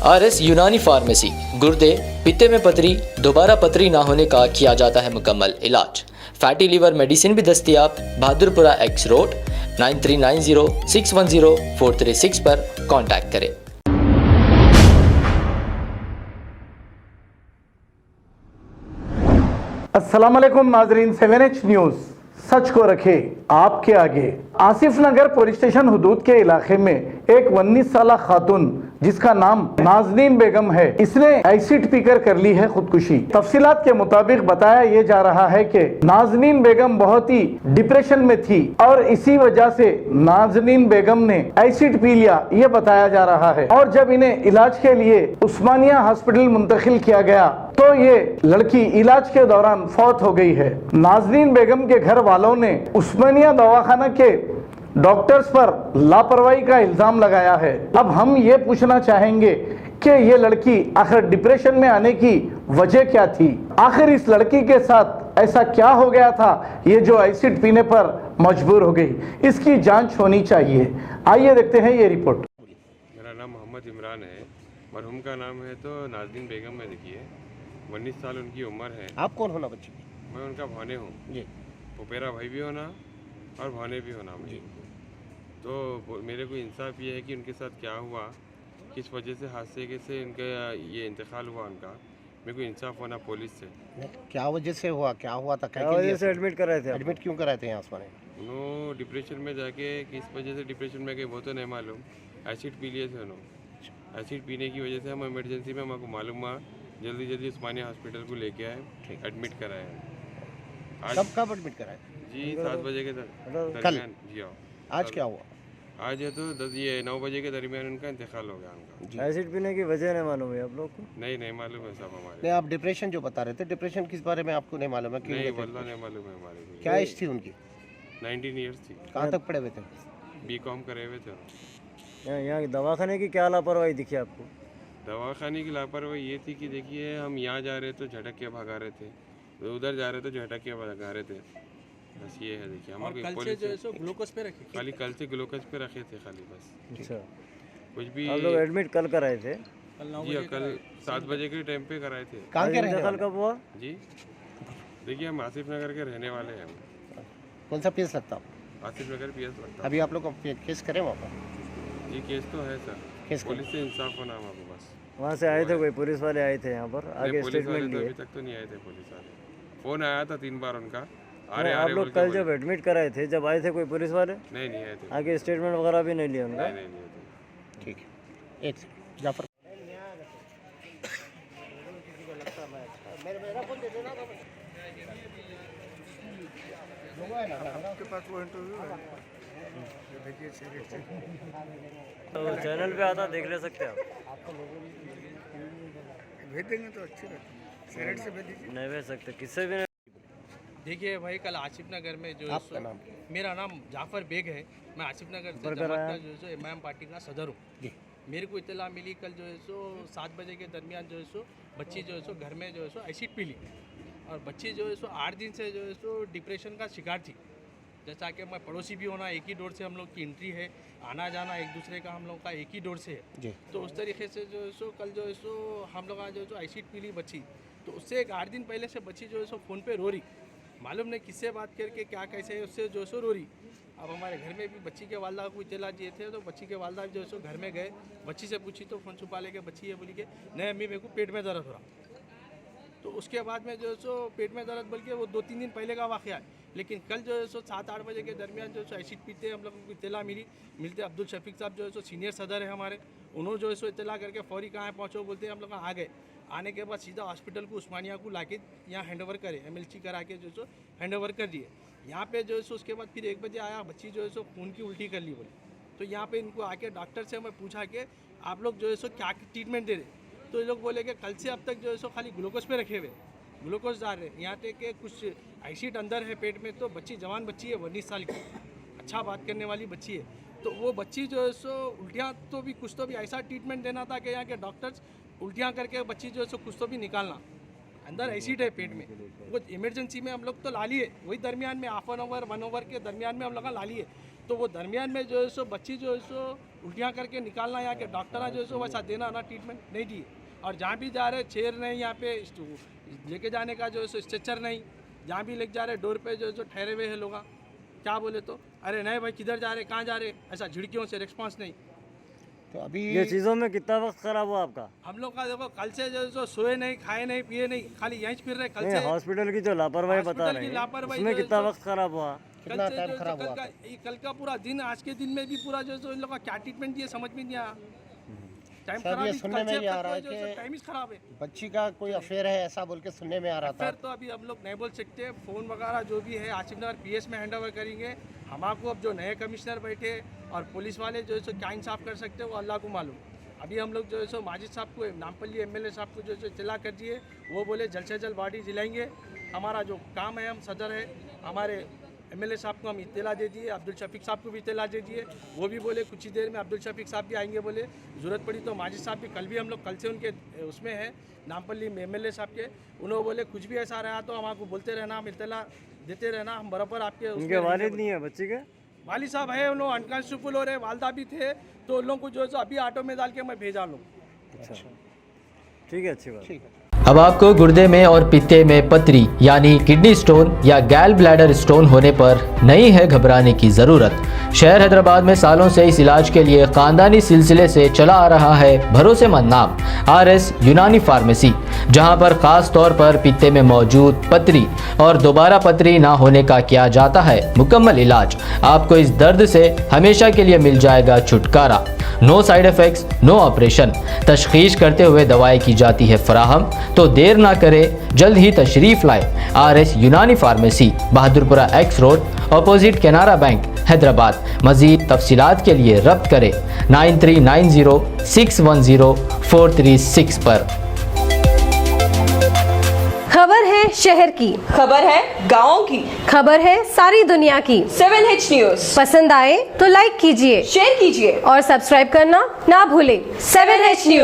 RS यूनानी pharmacy, गुर्दे, पित्ते में पथरी, दोबारा पथरी ना होने का किया जाता है मुकम्मल इलाज। फैटी लीवर मेडिसिन भी दस्तियाब। बहादुरपुरा एक्स रोड 9390610436 पर कांटेक्ट करें। अस्सलाम वालेकुम नाजरीन, 7H न्यूज़ सच को रखे आपके आगे। आसिफ नगर पुलिस स्टेशन हुदूद के इलाके में एक 19 साला खातून जिसका नाम नाजनीन बेगम है, इसने एसिड पीकर कर ली है खुदकुशी। तफसीलात के मुताबिक बताया ये जा रहा है कि नाजनीन बेगम बहुत ही डिप्रेशन में थी और इसी वजह से नाजनीन बेगम ने एसिड पी लिया, ये बताया जा रहा है। और जब इन्हें इलाज के लिए उस्मानिया हॉस्पिटल मुंतकिल किया गया तो ये लड़की इलाज के दौरान फौत हो गई है। नाजनीन बेगम के घर वालों ने उस्मानिया दवाखाना के डॉक्टर्स पर लापरवाही का इल्जाम लगाया है। अब हम ये पूछना चाहेंगे कि ये लड़की आखिर डिप्रेशन में आने की वजह क्या थी, आखिर इस लड़की के साथ ऐसा क्या हो गया था ये जो एसिड पीने पर मजबूर हो गई, इसकी जांच होनी चाहिए। आइए देखते हैं ये रिपोर्ट। मेरा नाम मोहम्मद इमरान है, मरहूम का नाम है तो नाजनीन बेगम है। देखिए 19 साल उनकी उम्र है। आप कौन होना बच्चे? मैं उनका भाने हूँ जी। पुपेरा भाई भी होना और भाने भी होना मुझे। तो मेरे को इंसाफ ये है कि उनके साथ क्या हुआ, किस वजह से हादसे के से उनका ये इंतकाल हुआ उनका, मेरे को इंसाफ होना पुलिस से। क्या वजह से हुआ, क्या हुआ था, क्या वजह से एडमिट कराए थे? एडमिट क्यों कराए थे यहाँ पर? उन्होंने डिप्रेशन में जाके, किस वजह से डिप्रेशन में गए वो तो नहीं मालूम, एसिड पी लिए थे उन्होंने। एसिड पीने की वजह से हम इमरजेंसी में, हमको मालूम हुआ, जल्दी उस्मानिया हॉस्पिटल को लेके आए, एडमिट कराया। कब एडमिट कराए? जी 7 बजे के दरमियान। जी हाँ। आज क्या हुआ? आज है तो 9 बजे के दरमियान उनका इंतकाल हो गया उनका। एसिड पीने की वजह नहीं मालूम है आप लोग को? नहीं मालूम है सब हमारे। नहीं, आप डिप्रेशन जो बता रहे थे, डिप्रेशन किस बारे में आपको नहीं मालूम है? क्यों नहीं कहते हैं? वल्लाह नहीं मालूम है हमारे को। क्या एज थी उनकी? 19 ईयर्स थी। कहाँ तक पढ़े हुए थे? B.Com करे हुए थे। यहाँ दवाखाने की क्या लापरवाही दिखी आपको? दवाखाने की लापरवाही ये थी कि देखिए हम यहाँ जा रहे तो झटक के भगा रहे थे, तो उधर जा रहे तो झटक के भगा रहे थे। बस ये है। देखिए हमारे ग्लूकोज पे रखे, खाली कल से ग्लूकोज पे रखे थे खाली, बस अच्छा। कुछ भी। आप लोग एडमिट कल कराए थे? जी कल 7 बजे के टाइम पे कराए थे। कहाँ के रहने इंतकाल वाले? कब हुआ? जी देखिए हम आसिफ नगर के रहने वाले हैं। कौन सा केस लगता है? आसिफ नगर PS लगता है। अभी आप लोग केस करें वहाँ पर? जी केस तो है सर, केस पुलिस से इंसाफ होना हमको बस। वहाँ से आए थे कोई पुलिस वाले आए थे यहाँ पर? आगे पुलिस वाले स्टेटमेंट तो लिए? अभी तक तो नहीं आए थे पुलिस वाले। फोन आया था 3 बार उनका, आप लोग कल जब एडमिट कराए थे, जब आए थे कोई पुलिस वाले? नहीं आए थे। आगे स्टेटमेंट वगैरह भी नहीं लिया उनका? नहीं लिए थे। ठीक है, एक जाफर तो चैनल पे आता देख ले सकते हैं आप। भेज देंगे तो अच्छी रहती है। से भेज दीजिए। नहीं भेज सकते, किससे भी नहीं। देखिए भाई कल आसिफ नगर में जो आपका नाम? मेरा नाम जाफर बेग है। मैं आसिफ नगर से जमात का जो है इमाम पार्टी का सदर हूँ। मेरे को इत्तला मिली कल जो है सो 7 बजे के दरमियान जो है सो बच्ची जो है सो घर में जो है सो एसिड पी ली, और बच्ची जो है सो 8 दिन से जो है सो डिप्रेशन का शिकार थी। जैसा कि मैं पड़ोसी भी होना, एक ही डोर से हम लोग की एंट्री है, आना जाना एक दूसरे का हम लोग का एक ही डोर से है। तो उस तरीके से जो है सो कल जो है सो हम लोग जो है सो एसिड पी ली बच्ची। तो उससे एक 8 दिन पहले से बच्ची जो है सो फ़ोन पे रो रही, मालूम नहीं किससे बात करके क्या कैसे है, उससे जो है सो रो रही। अब हमारे घर में भी बच्ची के वालदा को इतला दिए थे, तो बच्ची के वालदा जो है सो घर में गए, बच्ची से पूछी तो फ़ोन छुपा लेके बच्ची ये बोली कि नहीं अम्मी मेरे को पेट में दर्द हो रहा। तो उसके बाद में जो है सो पेट में दर्द बल्कि वो 2-3 दिन पहले का वाक़या है। लेकिन कल जो है सो 7-8 बजे के दरमियान जो है सो एसिड पीते हम लोगों को इत्तला मिलते अब्दुल शफीक साहब जो है सो सीनियर सदर है हमारे, उन्होंने जो है सो इत्तला करके फौरी कहाँ पहुँचो बोलते हैं, हम लोग आ गए। आने के बाद सीधा हॉस्पिटल को उस्मानिया को लाके यहाँ हैंडओवर करे, MLC करा के जो है सो हैंडओवर कर दिए। यहाँ पे जो है सो उसके बाद फिर 1 बजे आया, बच्ची जो है सो खून की उल्टी कर ली बोली। तो यहाँ पे इनको आके डॉक्टर से मैं पूछा कि आप लोग जो है सो क्या ट्रीटमेंट दे रहे, तो ये लोग बोले कि कल से अब तक जो है सो खाली ग्लूकोज पे रखे हुए, ग्लूकोज डाल रहे हैं। यहाँ तक कि कुछ एसिड अंदर है पेट में। तो बच्ची जवान बच्ची है, 19 साल की, अच्छा बात करने वाली बच्ची है। तो वो बच्ची जो है सो उल्टियाँ तो भी कुछ तो भी ऐसा ट्रीटमेंट देना था कि यहाँ के डॉक्टर्स उल्टियाँ करके बच्ची जो है सो कुछ तो भी निकालना, अंदर एसिड है पेट में। वो इमरजेंसी में हम लोग तो ला लिए, वही दरमियान में हाफ एन आवर 1 आवर के दरमियान में हम लोग ला लिए। तो वो दरमियान में जो है सो बच्ची जो है सो उल्टियाँ करके निकालना, यहाँ के डॉक्टर जो है सो वैसा देना ना ट्रीटमेंट नहीं दिए। और जहाँ भी जा रहे चेयर नहीं, यहाँ पे लेके जाने का जो है सो स्ट्रेचर नहीं, जहाँ भी लेके जा रहे डोर पे जो है सो ठहरे हुए हैं लोग, क्या बोले तो अरे नहीं भाई किधर जा रहे, कहाँ जा रहे, ऐसा झिड़कियों से रिस्पांस नहीं। तो अभी ये चीज़ों में कितना वक्त खराब हुआ आपका? हम लोग का देखो कल से जो है सो सोए नहीं, खाए नहीं, पिए नहीं, खाली यहीं फिर रहे कल नहीं, से। हॉस्पिटल की जो लापरवाही बता हॉस्पिटल रहे की हैं लापरवाही उसमें जो है कितना सो- वक्त खराब हुआ? कितना से टाइम जो है खराब सो हुआ? कल का पूरा दिन, आज के दिन में भी पूरा जो है सो इन लोग का क्या ट्रीटमेंट दिए समझ में नहीं आया। टाइम सर, खराब ये ही- सुनने कल में से भी आ अब रहा तक है जो सो कि टाइम ही खराब है। बच्ची का कोई अफेयर है ऐसा बोल के सुनने में आ रहा था। फिर तो अभी हम लोग नहीं बोल सकते, फ़ोन वगैरह जो भी है आसिफ नगर पीएस में हैंड ओवर करेंगे। हमारे अब जो नए कमिश्नर बैठे और पुलिस वाले जो है सो क्या इंसाफ कर सकते हैं वो अल्लाह को मालूम। अभी हम लोग जो है सो माजिद साहब को, नामपल्ली एमएलए साहब को जो है सो इत्तला कर दिए, वो बोले जल्द से जल्द बॉडी जिलाएंगे। हमारा जो काम है, हम सदर है, हमारे एमएलए साहब को हम इत्तला दे दिए, अब्दुल शफीक साहब को भी इत्तला दे दिए, वो भी बोले कुछ ही देर में अब्दुल शफीक साहब भी आएंगे, बोले ज़रूरत पड़ी तो माजिद साहब भी कल भी हम लोग कल से उनके उसमें है नामपल्ली में एमएलए साहब के, उन्होंने बोले कुछ भी ऐसा रहा तो हम आपको बोलते रहना, हम इत्तला देते रहना, हम बराबर आपके उसमें उनके रहेंगे वालिद बोले। नहीं है बच्ची के? वाली साहब है, उन लोग अनकॉन्स्टेबल हो रहे, वालदा भी थे, तो उन लोगों को जो है सो अभी ऑटो में डाल के मैं भेजा लूँ। अच्छा, ठीक है, अच्छी बात। ठीक है। अब आपको गुर्दे में और पित्ते में पथरी यानी किडनी स्टोन या गैल ब्लैडर स्टोन होने पर नहीं है घबराने की ज़रूरत। शहर हैदराबाद में सालों से इस इलाज के लिए ख़ानदानी सिलसिले से चला आ रहा है भरोसेमंद नाम RS यूनानी फार्मेसी, जहां पर ख़ास तौर पर पित्ते में मौजूद पथरी और दोबारा पथरी ना होने का किया जाता है मुकम्मल इलाज। आपको इस दर्द से हमेशा के लिए मिल जाएगा छुटकारा। No side effects, no operation, तशखीस करते हुए दवाएं की जाती है फराहम। तो देर ना करें, जल्द ही तशरीफ़ लाएं। RS यूनानी pharmacy, Bahadurpura X road, opposite Canara bank, Hyderabad. मज़ीद तफसीलात के लिए रब्त करें 9390610436 पर। खबर है शहर की, खबर है गाँव की, खबर है सारी दुनिया की। 7H न्यूज़ पसंद आए तो लाइक कीजिए, शेयर कीजिए और सब्सक्राइब करना ना भूलें। 7H news.